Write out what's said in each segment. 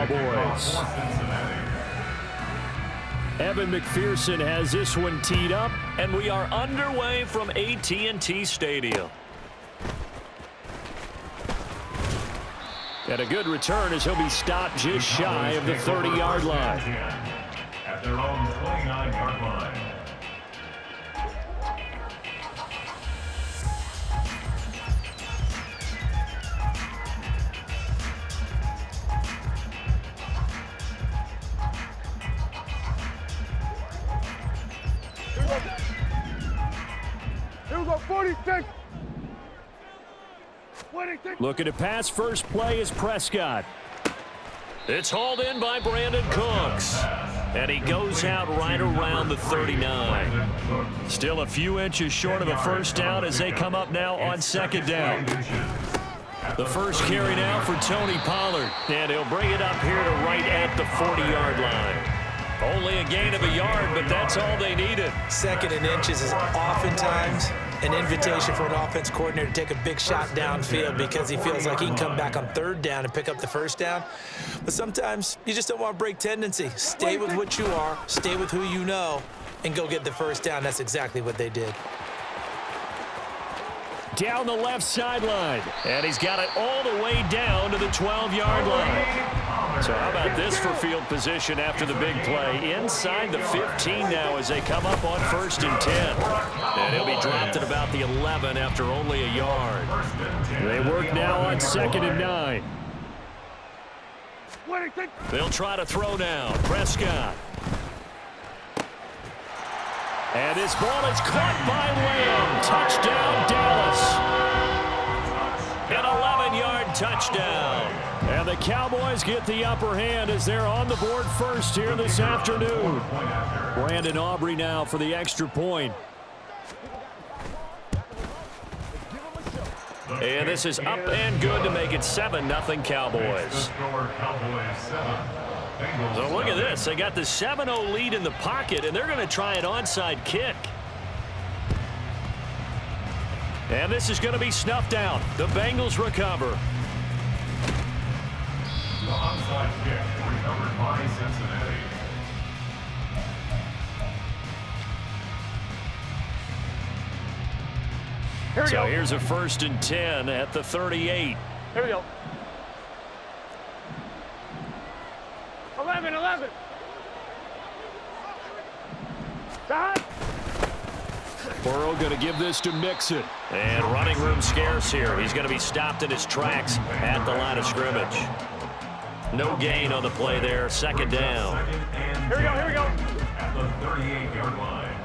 Cowboys. Evan McPherson has this one teed up, and we are underway from AT&T Stadium. And a good return as he'll be stopped just shy of the 30-yard line. At their own 29-yard line. Here we go, 46. Looking to pass first play is Prescott. It's hauled in by Brandon Cooks. And he goes out right around the 39. Still a few inches short of a first down as they come up now on second down. The first carry now for Tony Pollard. And he'll bring it up here to right at the 40-yard line. Only a gain of a yard, but that's all they needed. Second and inches is oftentimes an invitation for an offense coordinator to take a big shot downfield because he feels like he can come back on third down and pick up the first down. But sometimes you just don't want to break tendency. Stay with what you are, stay with who you know, and go get the first down. That's exactly what they did. Down the left sideline, and he's got it all the way down to the 12-yard line. So how about this for field position after the big play? Inside the 15 now as they come up on 1st and 10. And he'll be dropped at about the 11 after only a yard. They work now on 2nd and 9. They'll try to throw now. Prescott. And his ball is caught by Lamb. Touchdown, Dallas. An 11-yard touchdown. And the Cowboys get the upper hand as they're on the board first here this afternoon. Brandon Aubrey now for the extra point. And this is up and good to make it 7-0 Cowboys. So look at this. They got the 7-0 lead in the pocket, and they're going to try an onside kick. And this is going to be snuffed out. The Bengals recover. The onside kick recovered by Cincinnati. So here's a 1st and 10 at the 38. Here we go. 11. Done. Burrow going to give this to Mixon. And running room scarce here. He's going to be stopped in his tracks at the line of scrimmage. No gain on the play there. 2nd down. Here we go. At the 38-yard line.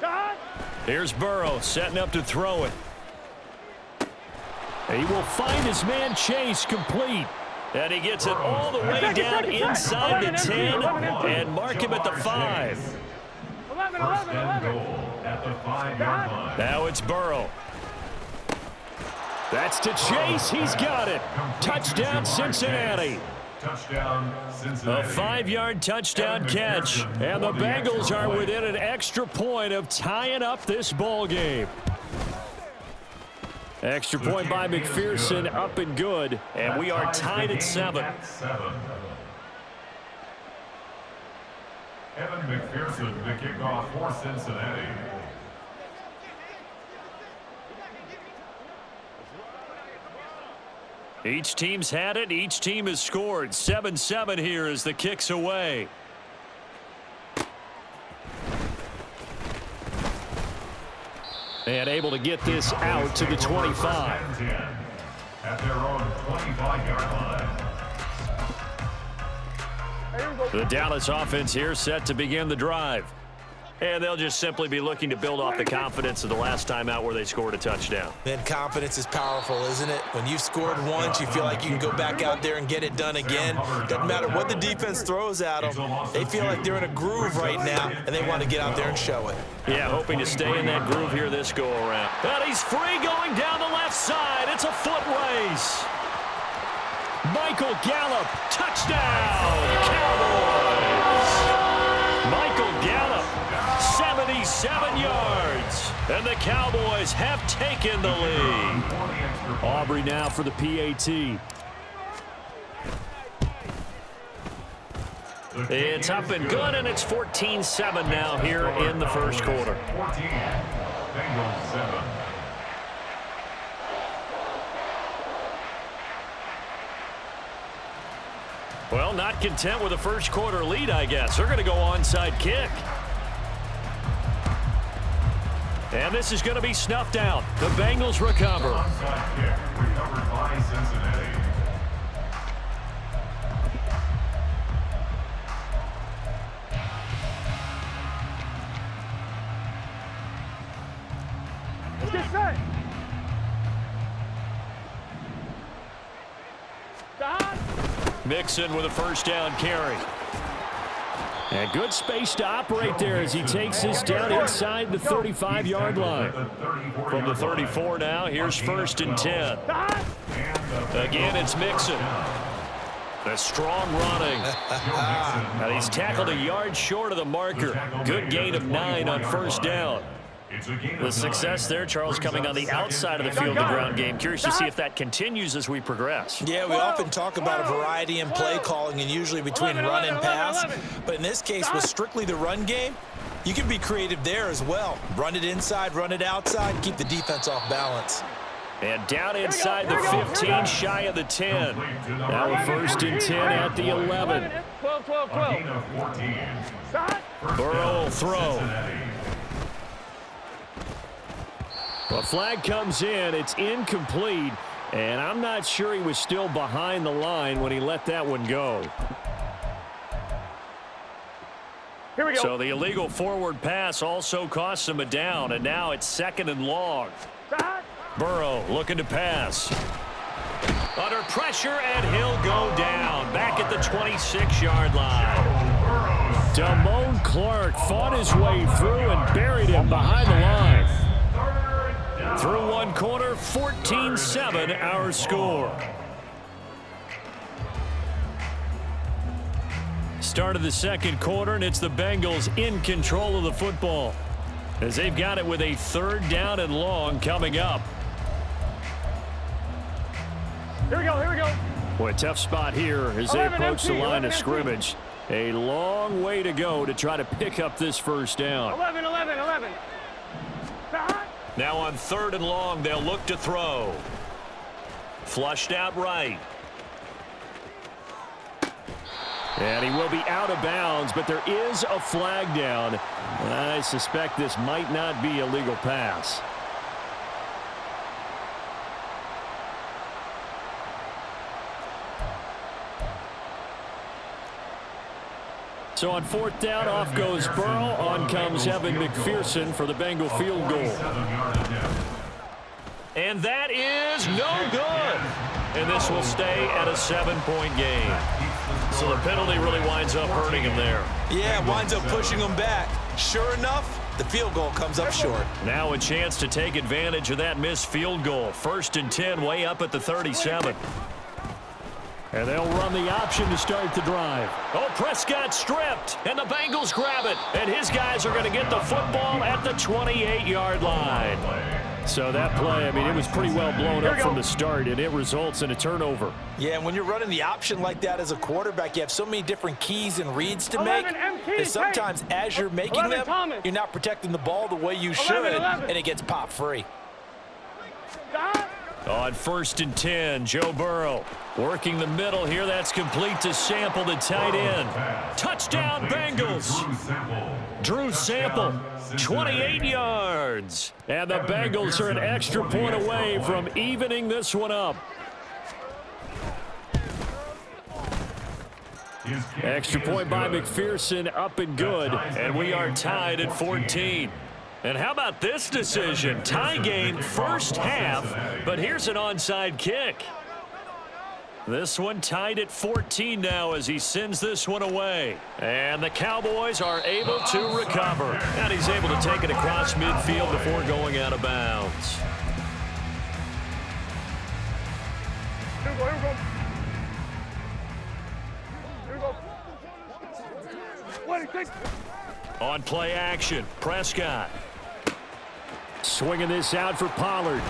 Done. Here's Burrow setting up to throw it. He will find his man Chase complete. And he gets it all the way down inside the 10 and mark him at the 5. 11. First and goal at the 5-yard line. Now it's Burrow. That's to Chase. He's got it. Touchdown, Cincinnati. Touchdown, Cincinnati. A 5-yard touchdown catch. And the Bengals are within an extra point of tying up this ball game. Extra point by McPherson, up and good. And we are tied at 7. Evan McPherson, the kickoff for Cincinnati. Each team's had it. Each team has scored. 7-7 here as the kick's away. And able to get this out to the 25. At their own 25-yard line. The Dallas offense here set to begin the drive. And they'll just simply be looking to build off the confidence of the last time out where they scored a touchdown. Man, confidence is powerful, isn't it? When you've scored once, you feel like you can go back out there and get it done again. Doesn't matter what the defense throws at them. They feel like they're in a groove right now, and they want to get out there and show it. Yeah, hoping to stay in that groove here this go-around. And he's free going down the left side. It's a foot race. Michael Gallup, touchdown, Cowboys. Michael Gallup, 77 yards. And the Cowboys have taken the lead. Aubrey now for the PAT. It's up and good, and it's 14-7 now here in the first quarter. 14, Bengals 7. Well, not content with a first quarter lead, I guess. They're going to go onside kick. And this is going to be snuffed out. The Bengals recover. Onside kick recovered by Cincinnati. Let's get set. Don. Mixon with a first down carry. And good space to operate there as he takes this down inside the 35-yard line. From the 34 now, here's 1st and 10. Again, it's Mixon. The strong running. And he's tackled a yard short of the marker. Good gain of 9 on first down. The success there, Charles, coming on the outside of the field, the ground game. Curious to see if that continues as we progress. Yeah, we often talk about a variety in play calling and usually between run and pass. But in this case, with strictly the run game, you can be creative there as well. Run it inside, run it outside, keep the defense off balance. And down inside the 15, shy of the 10. Now a 1st and 10 at the 11. 12. Burrow will throw. A flag comes in, it's incomplete, and I'm not sure he was still behind the line when he let that one go. Here we go. So the illegal forward pass also costs him a down, and now it's 2nd and long. Burrow looking to pass. Under pressure, and he'll go down, back at the 26-yard line. Damone Clark fought his way through and buried him behind the line. Through one quarter, 14-7 our score. Start of the second quarter, and it's the Bengals in control of the football as they've got it with a 3rd down and long coming up. Here we go. Boy, tough spot here as they 11 approach the empty, line of 11 scrimmage. A long way to go to try to pick up this first down. 11. Now on 3rd and long, they'll look to throw. Flushed out right. And he will be out of bounds, but there is a flag down. And I suspect this might not be a legal pass. So on 4th down, off goes Burrow. On comes Evan McPherson for the Bengal field goal. And that is no good. And this will stay at a 7-point game. So the penalty really winds up hurting him there. Yeah, winds up pushing him back. Sure enough, the field goal comes up short. Now a chance to take advantage of that missed field goal. 1st and 10, way up at the 37. And they'll run the option to start the drive. Oh, Prescott stripped, and the Bengals grab it. And his guys are going to get the football at the 28-yard line. So that play, I mean, it was pretty well blown up from the start, and it results in a turnover. Yeah, and when you're running the option like that as a quarterback, you have so many different keys and reads to make. And sometimes as you're making them, you're not protecting the ball the way you should, and it gets popped free. On 1st and 10, Joe Burrow working the middle here. That's complete to Sample, the tight end. Touchdown, Bengals. Drew Sample, 28 yards. And the Bengals are an extra point away from evening this one up. Extra point by McPherson, up and good. And we are tied at 14. And how about this decision? Tie game first half, but here's an onside kick. This one tied at 14 now as he sends this one away. And the Cowboys are able to recover. And he's able to take it across midfield before going out of bounds. On play action, Prescott. Swinging this out for Pollard.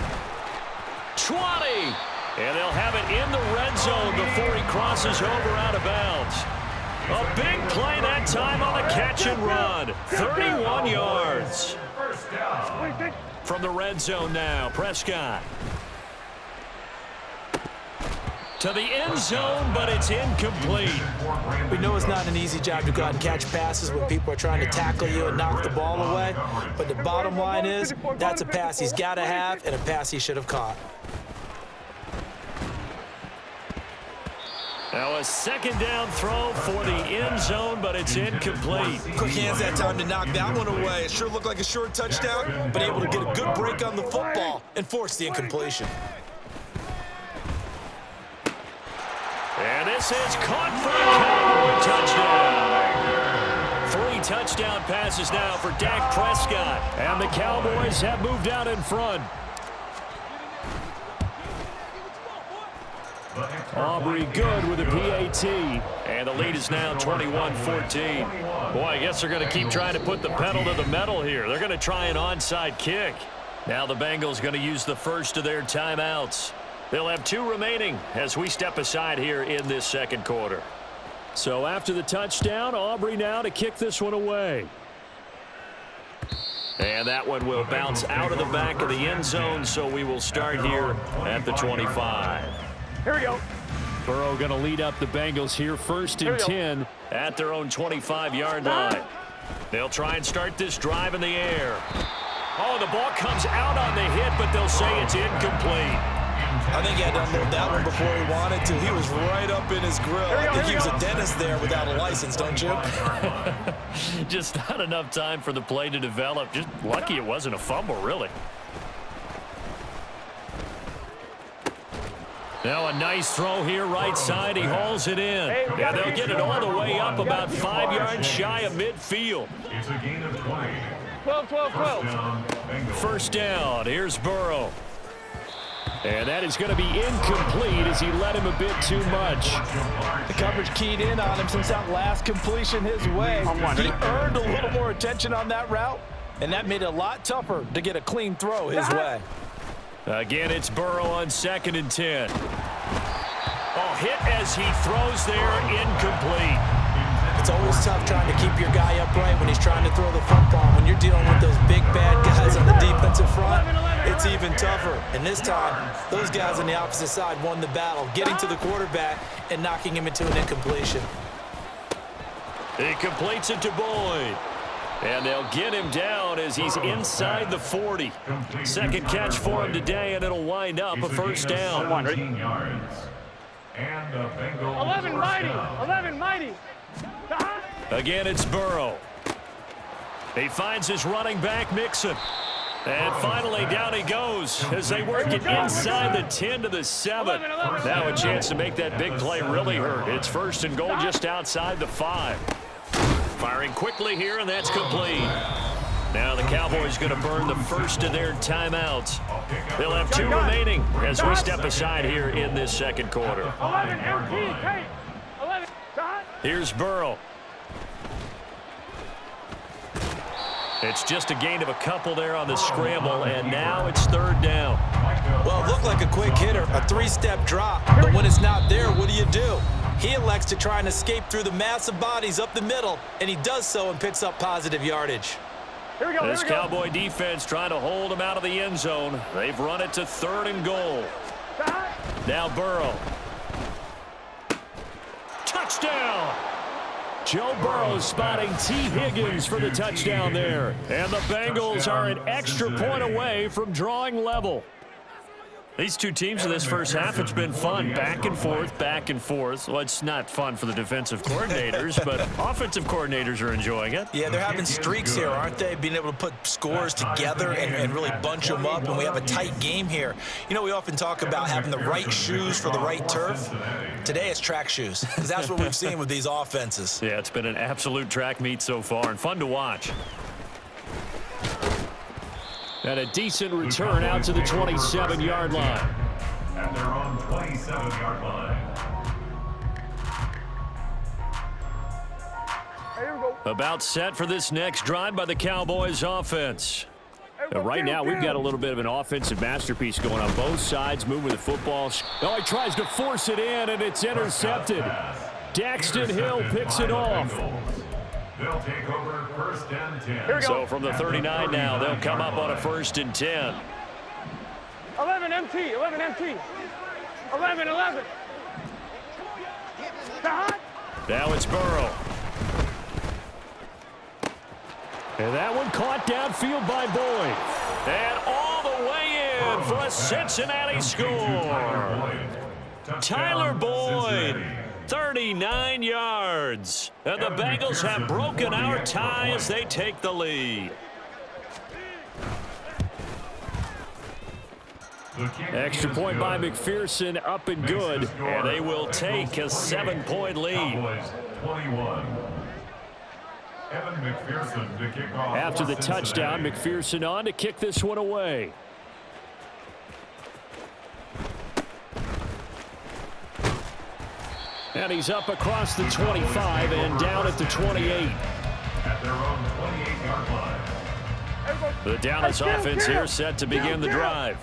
20! And they'll have it in the red zone before he crosses over out of bounds. A big play that time on the catch and run. 31 yards. From the red zone now, Prescott. To the end zone, but it's incomplete. We know it's not an easy job to go out and catch passes when people are trying to tackle you and knock the ball away. But the bottom line is, that's a pass he's got to have and a pass he should have caught. Now a second down throw for the end zone, but it's incomplete. Quick hands that time to knock that one away. It sure looked like a short touchdown, but able to get a good break on the football and force the incompletion. And this is caught for a Cowboy touchdown. 3 touchdown passes now for Dak Prescott. And the Cowboys have moved out in front. Aubrey good with a PAT. And the lead is now 21-14. Boy, I guess they're going to keep trying to put the pedal to the metal here. They're going to try an onside kick. Now the Bengals going to use the first of their timeouts. They'll have 2 remaining as we step aside here in this second quarter. So after the touchdown, Aubrey now to kick this one away. And that one will bounce out of the back of the end zone, so we will start here at the 25. Here we go. Burrow going to lead up the Bengals here, 1st and 10 at their own 25-yard line. They'll try and start this drive in the air. Oh, the ball comes out on the hit, but they'll say it's incomplete. I think he had to unload that one before he wanted to. He was right up in his grill. I think he was a dentist there without a license, don't you? Just not enough time for the play to develop. Just lucky it wasn't a fumble, really. Now a nice throw here right side. He hauls it in. And they'll get it all the way up about 5 yards shy of midfield. It's a gain of 20. 12. First down. Here's Burrow. And that is going to be incomplete as he led him a bit too much. The coverage keyed in on him since that last completion his way. He earned a little more attention on that route, and that made it a lot tougher to get a clean throw his way. Again, it's Burrow on 2nd and 10. Oh, hit as he throws there, incomplete. It's always tough trying to keep your guy upright when he's trying to throw the football. When you're dealing with those big, bad guys on the defensive front, it's even tougher. And this time, those guys on the opposite side won the battle, getting to the quarterback and knocking him into an incompletion. He completes it to Boyd. And they'll get him down as he's inside the 40. Second catch for him today, and it'll wind up a first down. 17 yards. And the Bengals 11 mighty. 11 mighty. Again, it's Burrow. He finds his running back, Mixon. And finally, down he goes as they work it inside the 10 to the 7. Now a chance to make that big play really hurt. It's 1st and goal just outside the 5. Firing quickly here, and that's complete. Now the Cowboys going to burn the first of their timeouts. They'll have 2 remaining as we step aside here in this second quarter. 11 MT, Kate. 11. Here's Burrow. It's just a gain of a couple there on the scramble, and now it's 3rd down. Well, it looked like a quick hitter, a 3-step drop, but when it's not there, what do? He elects to try and escape through the massive bodies up the middle, and he does so and picks up positive yardage. Here we go. This Cowboy defense trying to hold him out of the end zone. They've run it to 3rd and goal. Now Burrow. Touchdown! Joe Burrow spotting T. Higgins for the touchdown there. And the Bengals are an extra point away from drawing level. These 2 teams in this first half, it's been fun. Back and forth, back and forth. Well, it's not fun for the defensive coordinators, but offensive coordinators are enjoying it. Yeah, they're having streaks here, aren't they? Being able to put scores together and really bunch them up, and we have a tight game here. You know, we often talk about having the right shoes for the right turf. Today it's track shoes, because that's what we've seen with these offenses. Yeah, it's been an absolute track meet so far, and fun to watch. And a decent return out to the 27-yard line. At their own 27-yard line. Here we go. About set for this next drive by the Cowboys offense. Right now, we've got a little bit of an offensive masterpiece going on both sides, moving the football. Oh, he tries to force it in, and it's intercepted. Daxton Hill picks it off. They'll take over 1st and 10. Here we go. So from the 39 now, they'll come up on a 1st and 10. 11 MT, 11 MT. 11, 11. Now it's Burrow. And that one caught downfield by Boyd. And all the way in for a Cincinnati score. Tyler Boyd, 39 yards. And the Bengals have broken our tie as they take the lead. Extra point by McPherson, up and good. And they will take a 7-point lead. 21. Evan McPherson to kick off. After the touchdown, McPherson on to kick this one away. And he's up across the 25 and down at the 28. At their own 28-yard line. The Dallas offense here set to begin the drive.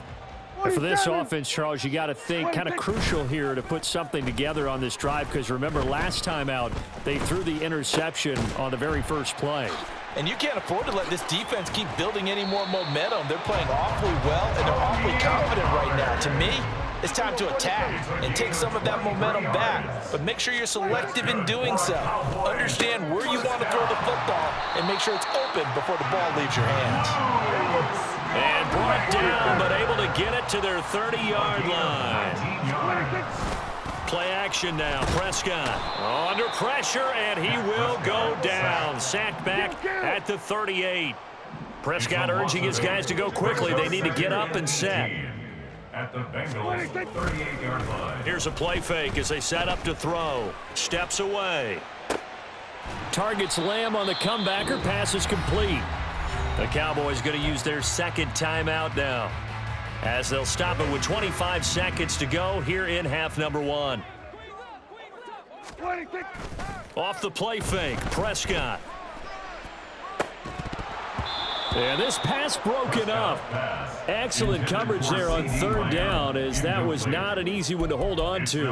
And for this offense, Charles, you got to think kind of crucial here to put something together on this drive, because remember last time out they threw the interception on the very first play. And you can't afford to let this defense keep building any more momentum. They're playing awfully well, and they're awfully confident right now. To me, it's time to attack and take some of that momentum back. But make sure you're selective in doing so. Understand where you want to throw the football and make sure it's open before the ball leaves your hands. And brought down, but able to get it to their 30-yard line. Play action now. Prescott under pressure, and he will go down. Sacked back at the 38. Prescott urging his guys to go quickly. They need to get up and set. At the Bengals 38-yard line. Here's a play fake as they set up to throw. Steps away. Targets Lamb on the comebacker. Pass is complete. The Cowboys going to use their second timeout now, as they'll stop it with 25 seconds to go here in half number 1. Off the play fake, Prescott. And this pass broken up. Excellent coverage there on 3rd down, as that was not an easy one to hold on to.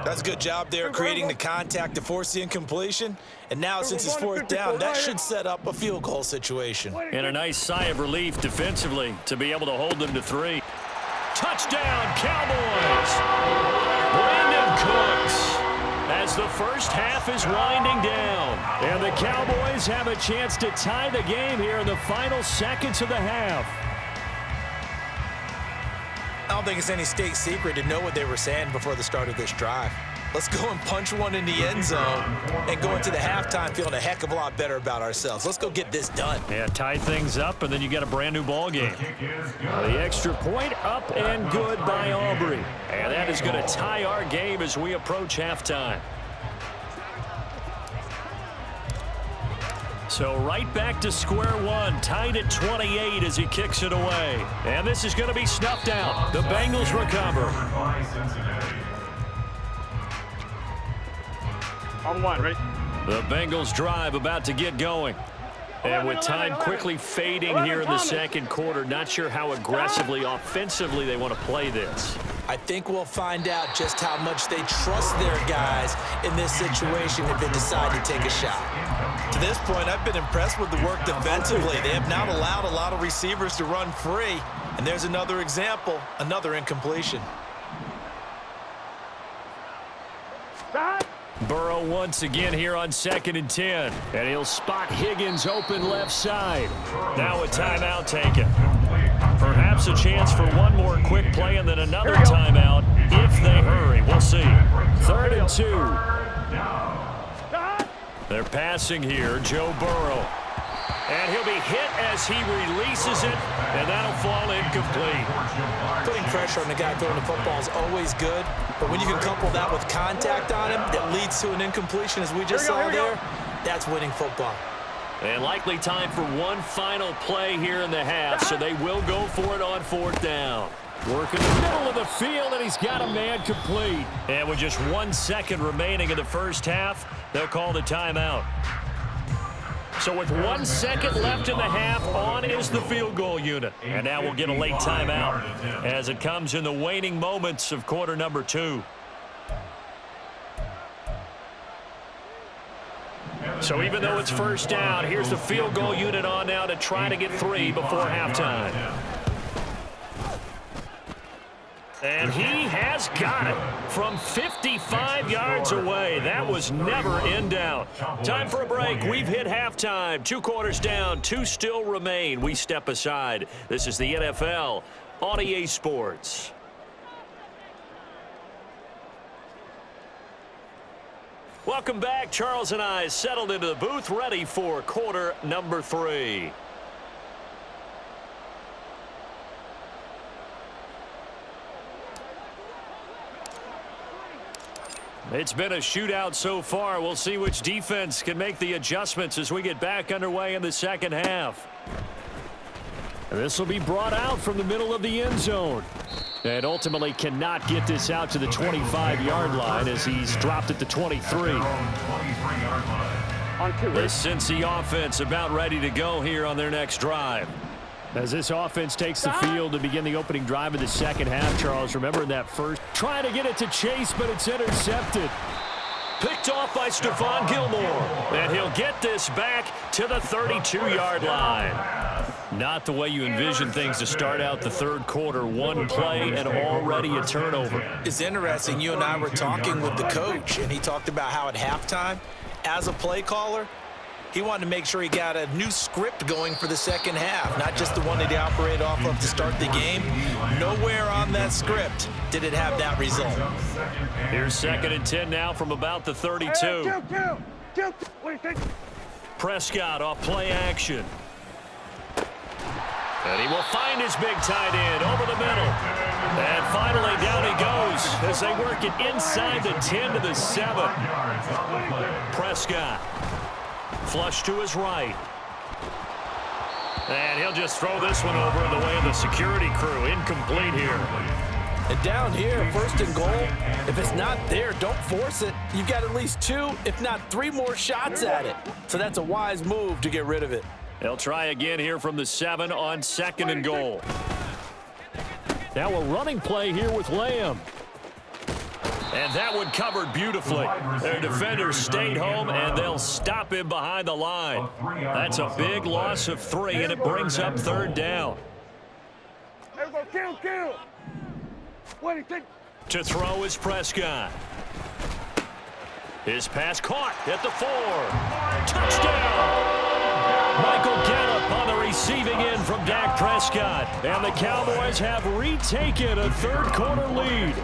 That's a good job there creating the contact to force the incompletion. And now since it's 4th down, that should set up a field goal situation. And a nice sigh of relief defensively to be able to hold them to 3. Touchdown, Cowboys! Brandon Cooks, as the first half is winding down. And the Cowboys have a chance to tie the game here in the final seconds of the half. I don't think it's any state secret to know what they were saying before the start of this drive. Let's go and punch one in the end zone and go into the halftime feeling a heck of a lot better about ourselves. Let's go get this done. Yeah, tie things up, and then you got a brand new ball game. The extra point up and good by Aubrey. And that is going to tie our game as we approach halftime. So right back to square one, tied at 28 as he kicks it away. And this is going to be snuffed out. The Bengals recover. On 1, ready? The Bengals drive about to get going. And with time quickly fading here in the second quarter, not sure how aggressively, offensively they want to play this. I think we'll find out just how much they trust their guys in this situation if they decide to take a shot. To this point, I've been impressed with the work defensively. They have not allowed a lot of receivers to run free. And there's another example, another incompletion. Burrow once again here on 2nd and 10. And he'll spot Higgins open left side. Now a timeout taken. Perhaps a chance for one more quick play and then another timeout if they hurry. We'll see. 3rd and 2. They're passing here, Joe Burrow. And he'll be hit as he releases it, and that'll fall incomplete. Putting pressure on the guy throwing the football is always good, but when you can couple that with contact on him that leads to an incompletion, as we just saw there, that's winning football. And likely time for one final play here in the half, so they will go for it on 4th down. Working the middle of the field, and he's got a man complete. And with just 1 second remaining in the first half, they'll call the timeout. So with 1 second left in the half, on is the field goal unit. And now we'll get a late timeout as it comes in the waning moments of quarter number 2. So even though it's first down, here's the field goal unit on now to try to get 3 before halftime. And he has got it from 55 yards away. That was never in doubt. Time for a break. We've hit halftime. 2 quarters down, 2 still remain. We step aside. This is the NFL on EA Sports. Welcome back. Charles and I settled into the booth, ready for quarter number 3. It's been a shootout so far. We'll see which defense can make the adjustments as we get back underway in the second half. This will be brought out from the middle of the end zone. And ultimately cannot get this out to the 25-yard line as he's dropped at the 23. This Cincy offense about ready to go here on their next drive. As this offense takes the field to begin the opening drive of the second half, Charles, remember that first. Trying to get it to Chase, but it's intercepted. Picked off by Stephon Gilmore. And he'll get this back to the 32-yard line. Not the way you envision things to start out the third quarter. 1 play and already a turnover. It's interesting. You and I were talking with the coach, and he talked about how at halftime, as a play caller, he wanted to make sure he got a new script going for the second half, not just the one that he operated off of to start the game. Nowhere on that script did it have that result. Here's 2nd and 10 now from about the 32. What do you think? Prescott off play action. And he will find his big tight end over the middle. And finally down he goes as they work it inside the 10 to the 7. Prescott. Flush to his right. And he'll just throw this one over in the way of the security crew. Incomplete here. And down here, 1st and goal, if it's not there, don't force it. You've got at least 2, if not 3 more shots at it. So that's a wise move to get rid of it. They'll try again here from the 7 on 2nd and goal. Now a running play here with Lamb. And that one covered beautifully. Their defenders stayed home, and they'll stop him behind the line. That's a big loss of 3, and it brings up 3rd down. Kill. What do you think? To throw is Prescott. His pass caught at the 4. Touchdown! Michael Gallup on the receiving end from Dak Prescott. And the Cowboys have retaken a third quarter lead.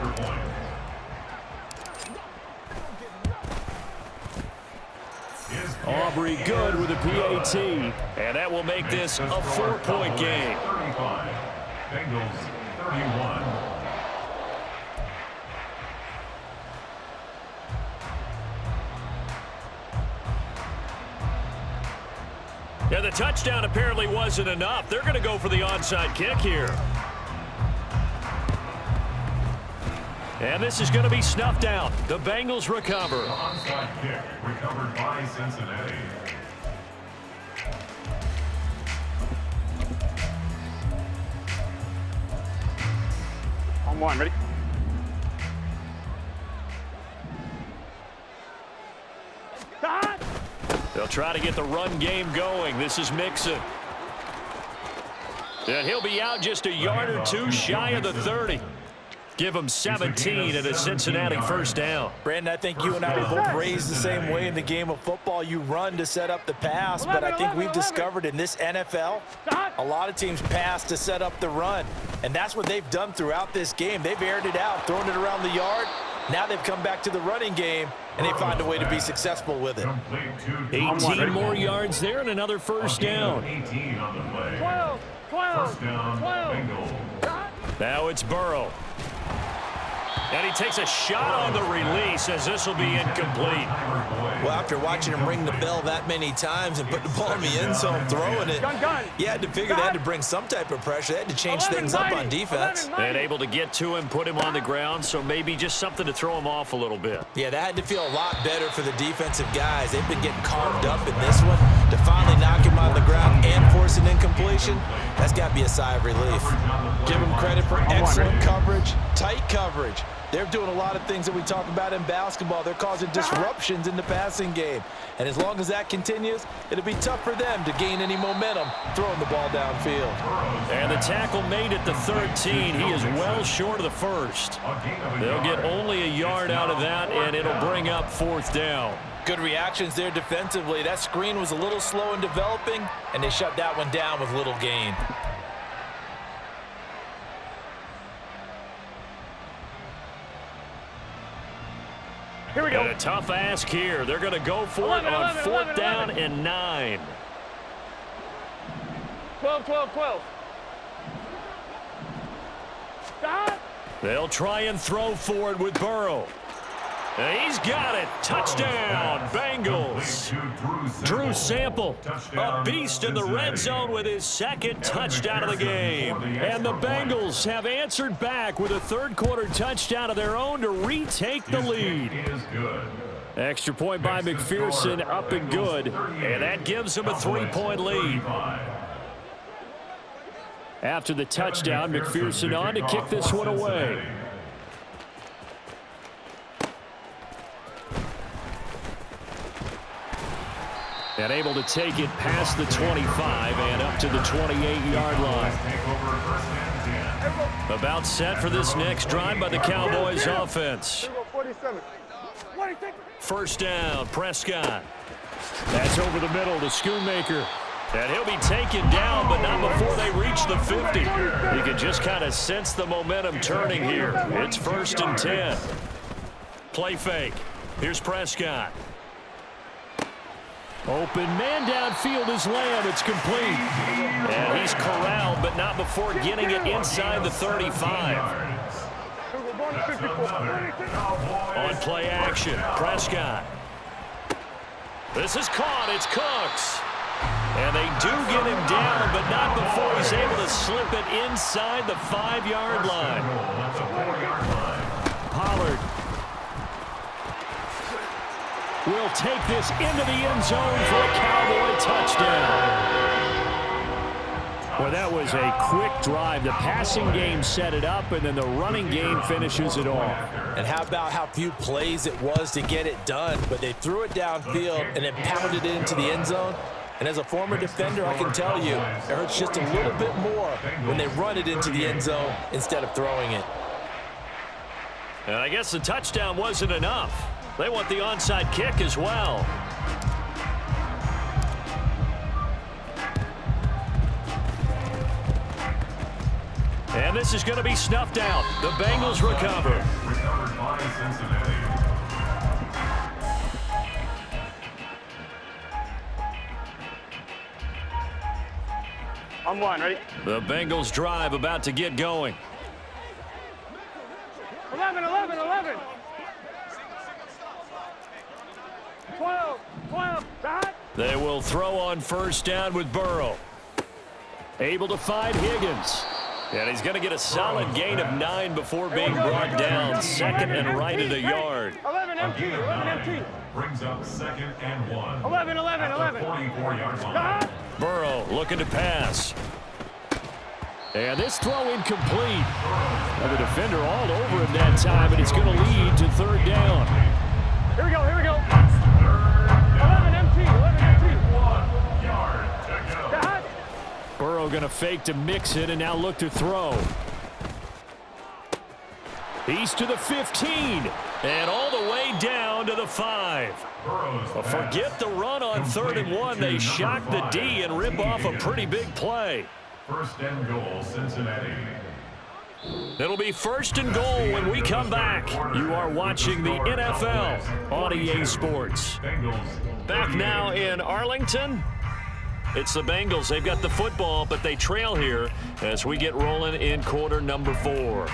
Aubrey good with a PAT. And that will make this a 4-point game. 35. Bengals 31. Yeah, the touchdown apparently wasn't enough. They're going to go for the onside kick here. And this is going to be snuffed out. The Bengals recover. The onside kick recovered by Cincinnati. On 1, ready? Stop! They'll try to get the run game going. This is Mixon. And he'll be out just a yard or 2 shy of the 30. Give him 17 and a Cincinnati first down. Brandon, I think you and I were both raised the same way in the game of football. You run to set up the pass, but I think we've discovered in this NFL, a lot of teams pass to set up the run. And that's what they've done throughout this game. They've aired it out, thrown it around the yard. Now they've come back to the running game, and they find a way to be successful with it. 18 more yards there and another first down. 18 on the play. 12. First down, Bengals. Now it's Burrow. And he takes a shot on the release as this will be incomplete. Well, after watching him ring the bell that many times and put the ball in the end zone, throwing it, you had to figure they had to bring some type of pressure. They had to change things up on defense. And able to get to him, put him on the ground, so maybe just something to throw him off a little bit. Yeah, that had to feel a lot better for the defensive guys. They've been getting carved up in this one. To finally knock him on the ground and force an incompletion, that's got to be a sigh of relief. Give them credit for excellent coverage, tight coverage. They're doing a lot of things that we talk about in basketball. They're causing disruptions in the passing game. And as long as that continues, it'll be tough for them to gain any momentum throwing the ball downfield. And the tackle made at the 13. He is well short of the first. They'll get only a yard out of that, and it'll bring up 4th down. Good reactions there defensively. That screen was a little slow in developing, and they shut that one down with little gain. Here we go. And a tough ask here. They're going to go for it on 4th down and 9. 12, 12, 12. Stop. They'll try and throw for it with Burrow. And he's got it. Touchdown, Bengals. Drew Sample, a beast in the red zone with his 2nd touchdown of the game. And the Bengals have answered back with a 3rd-quarter touchdown of their own to retake the lead. Extra point by McPherson, up and good. And that gives them a 3-point lead. After the touchdown, McPherson on to kick this one away. And able to take it past the 25 and up to the 28-yard line. About set for this next drive by the Cowboys offense. 1st down, Prescott. That's over the middle to Schoonmaker. And he'll be taken down, but not before they reach the 50. You can just kind of sense the momentum turning here. It's 1st and 10. Play fake. Here's Prescott. Open man downfield is Lamb. It's complete. And he's corralled, but not before getting it inside the 35. On play action, Prescott. This is caught. It's Cooks. And they do get him down, but not before he's able to slip it inside the 5-yard line. Pollard will take this into the end zone for a Cowboy touchdown. Well, that was a quick drive. The passing game set it up, and then the running game finishes it off. And how about how few plays it was to get it done, but they threw it downfield and then pounded it into the end zone. And as a former defender, I can tell you, it hurts just a little bit more when they run it into the end zone instead of throwing it. And I guess the touchdown wasn't enough. They want the onside kick as well. And this is going to be snuffed out. The Bengals recover. Recovered by Cincinnati. I'm 1, ready? The Bengals drive about to get going. 11, 11, 11. 12, 12, stop. They will throw on 1st down with Burrow. Able to find Higgins. And he's going to get a solid gain of 9 before being brought down. 2nd and right at a yard. 11 empty, 11 empty. Brings up 2nd and 1. 11, 11, 11. 44-yard line. Stop. Burrow looking to pass. And this throw incomplete. Now the defender all over him that time, and it's going to lead to 3rd down. Here we go, here we go. 11 empty, 11 empty. 1 yard to go. Stop. Burrow going to fake to mix it and now look to throw. He's to the 15 and all the way down to the 5. Well, forget the run on 3rd and 1. They shock the D and rip off a pretty big play. 1st and goal, Cincinnati. It'll be 1st and goal when we come back. You are watching the NFL on EA Sports. Back now in Arlington. It's the Bengals. They've got the football, but they trail here as we get rolling in quarter number 4.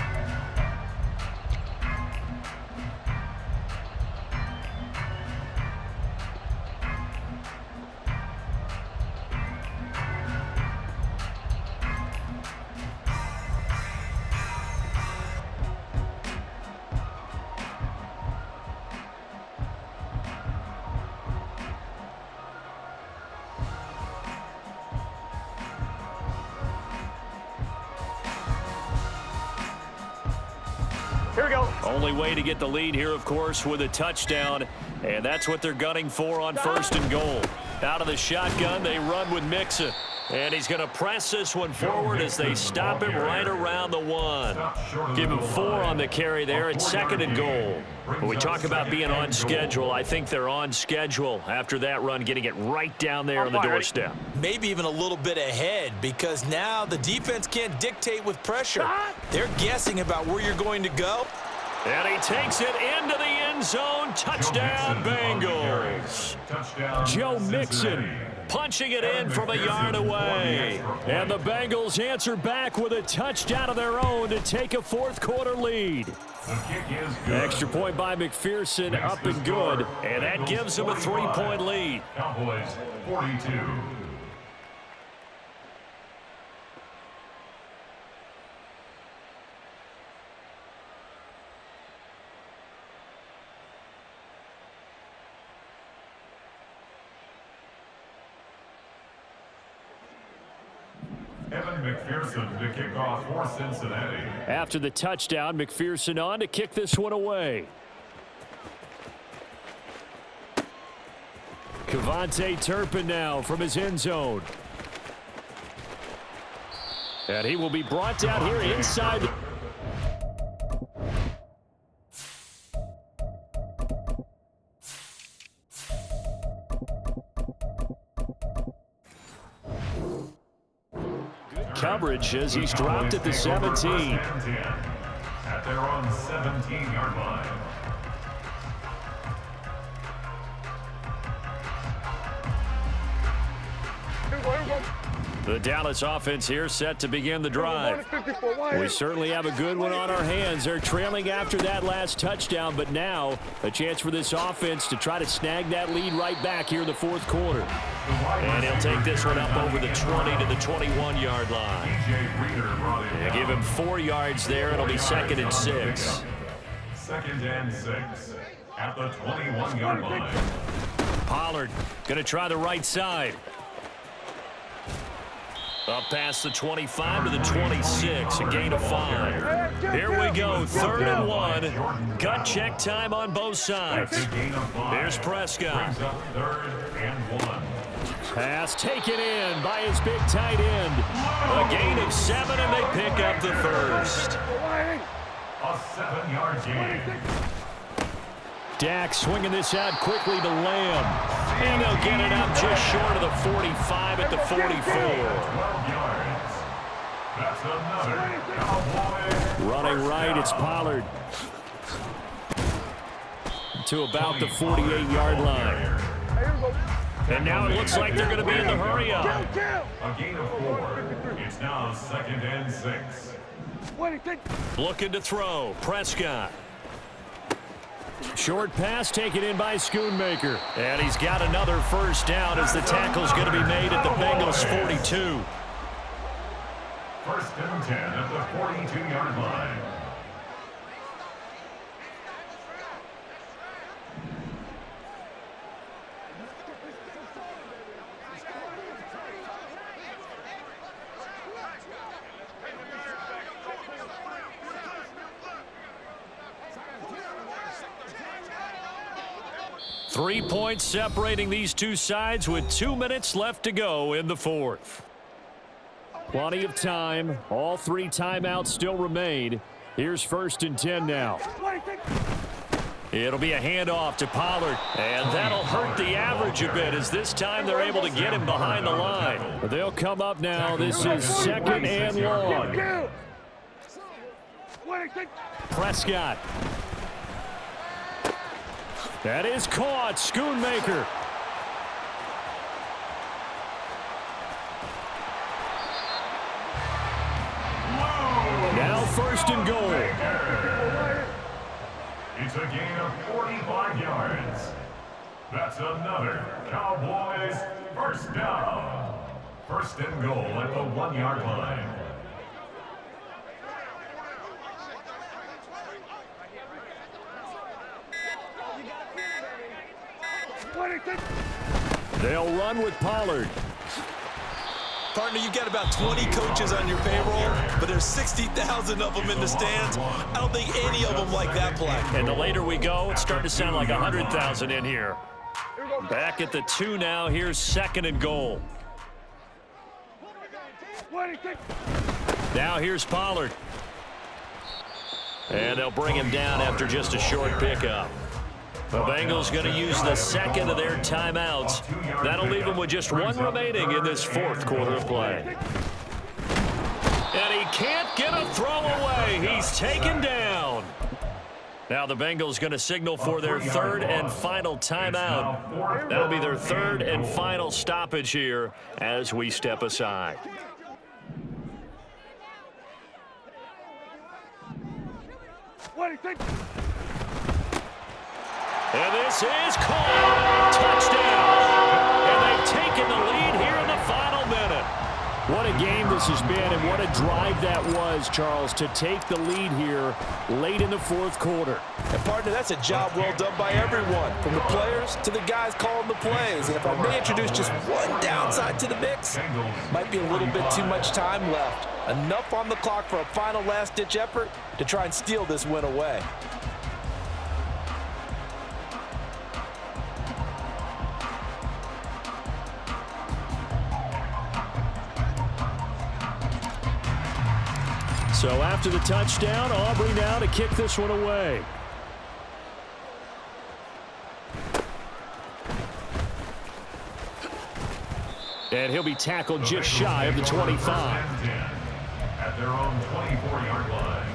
go. Only way to get the lead here, of course, with a touchdown, and that's what they're gunning for on 1st and goal. Out of the shotgun, they run with Mixon. And he's going to press this one forward as they stop him right around the 1. Give him 4 on the carry there. It's 2nd and goal. When we talk about being on schedule, I think they're on schedule after that run, getting it right down there on the doorstep. Maybe even a little bit ahead, because now the defense can't dictate with pressure. They're guessing about where you're going to go. And he takes it into the end zone. Touchdown, Bengals. Joe Mixon punching it in from a yard away. And the Bengals answer back with a touchdown of their own to take a 4th quarter lead. Extra point by McPherson, up and good. And that gives them a 3-point lead. Cowboys 42. Evan McPherson to kick off for Cincinnati. After the touchdown, McPherson on to kick this one away. Kevontae Turpin now from his end zone. And he will be brought down here inside. Coverage as he's dropped at the 17. At their own 17-yard line. The Dallas offense here set to begin the drive. We certainly have a good one on our hands. They're trailing after that last touchdown, but now a chance for this offense to try to snag that lead right back here in the 4th quarter. And he'll take this one up over the 20 to the 21-yard line. They give him 4 yards there. It'll be 2nd and 6. 2nd and 6 at the 21-yard line. Pollard going to try the right side. Up past the 25 to the 26, a gain of 5. Here we go, 3rd and 1. Gut check time on both sides. Here's Prescott. 3rd and 1. Pass taken in by his big tight end. A gain of 7, and they pick up the 1st. A 7-yard gain. Dak swinging this out quickly to Lamb. And they'll get it up just short of the 45 at the 44. 12 yards. That's another Cowboys. Running right, it's Pollard. To about the 48-yard line. And now it looks like they're going to be in the hurry-up. A gain of 4. It's now 2nd and 6. Looking to throw, Prescott. Short pass taken in by Schoonmaker. And he's got another 1st down as the tackle's going to be made at the Bengals 42. 1st and 10 at the 42-yard line. Three points separating these two sides with 2 minutes left to go in the 4th. Plenty of time. All 3 timeouts still remain. Here's 1st and 10 now. It'll be a handoff to Pollard, and that'll hurt the average a bit as this time they're able to get him behind the line. They'll come up now. This is 2nd and long. Prescott. That is caught. Schoonmaker. Now 1st and goal. It's a gain of 45 yards. That's another Cowboys 1st down. 1st and goal at the 1-yard line. They'll run with Pollard. Partner, you've got about 20 coaches on your payroll, but there's 60,000 of them in the stands. I don't think any of them like that play. And the later we go, it's starting to sound like 100,000 in here. Back at the 2 now. Here's 2nd and goal. Now here's Pollard. And they'll bring him down after just a short pickup. The Bengals going to use the 2nd of their timeouts. That'll leave them with just 1 remaining in this 4th quarter of play. And he can't get a throw away. He's taken down. Now the Bengals going to signal for their 3rd and final timeout. That'll be their 3rd and final stoppage here as we step aside. And this is caught. Touchdown. And they've taken the lead here in the final minute. What a game this has been, and what a drive that was, Charles, to take the lead here late in the 4th quarter. And, partner, that's a job well done by everyone, from the players to the guys calling the plays. And if I may introduce just one downside to the mix, might be a little bit too much time left. Enough on the clock for a final last-ditch effort to try and steal this win away. So after the touchdown, Aubrey now to kick this one away. And he'll be tackled just shy of the 25. At their own 24-yard line.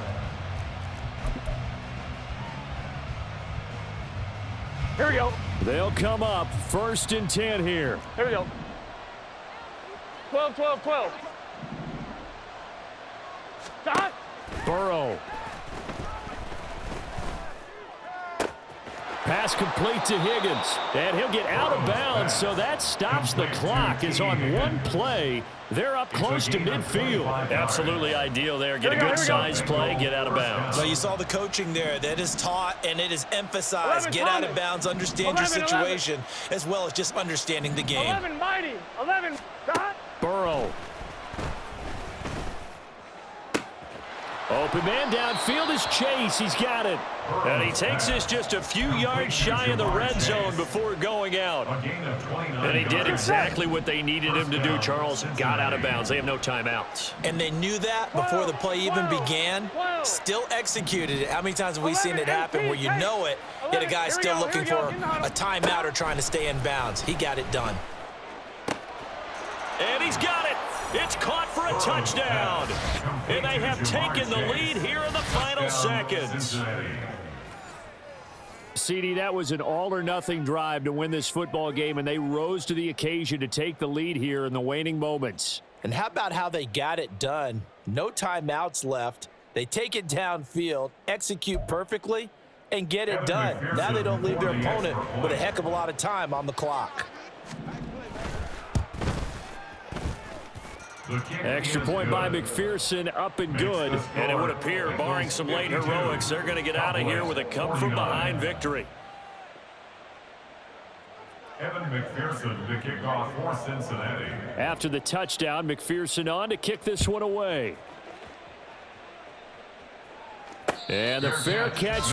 Here we go. They'll come up 1st and 10 here. Here we go. 12, 12, 12. Stop. Burrow. Pass complete to Higgins. And he'll get out of bounds, so that stops the clock. As on one play, they're up close to midfield. Absolutely ideal there. Get a good size play, get out of bounds. Well, you saw the coaching there. That is taught and it is emphasized. 11, get out of bounds, understand 11, your situation, as well as just understanding the game. 11, mighty. 11, stop. Burrow. Open man downfield is Chase. He's got it. And he takes this just a few yards shy of the red zone before going out. And he did exactly what they needed him to do, Charles. Got out of bounds. They have no timeouts. And they knew that before the play even began. Still executed it. How many times have we seen it happen where you know it, yet a guy's still looking for a timeout or trying to stay in bounds? He got it done. And he's got it. It's caught for a touchdown. And they have taken the lead here in the final seconds. CD, that was an all-or-nothing drive to win this football game, and they rose to the occasion to take the lead here in the waning moments. And how about how they got it done? No timeouts left. They take it downfield, execute perfectly, and get it done. Now they don't leave their opponent with a heck of a lot of time on the clock. Extra point by McPherson, up and good. And it would appear, barring some late heroics, they're going to get out of here with a come-from-behind victory. Evan McPherson to kick off for Cincinnati. After the touchdown, McPherson on to kick this one away. And the fair catch.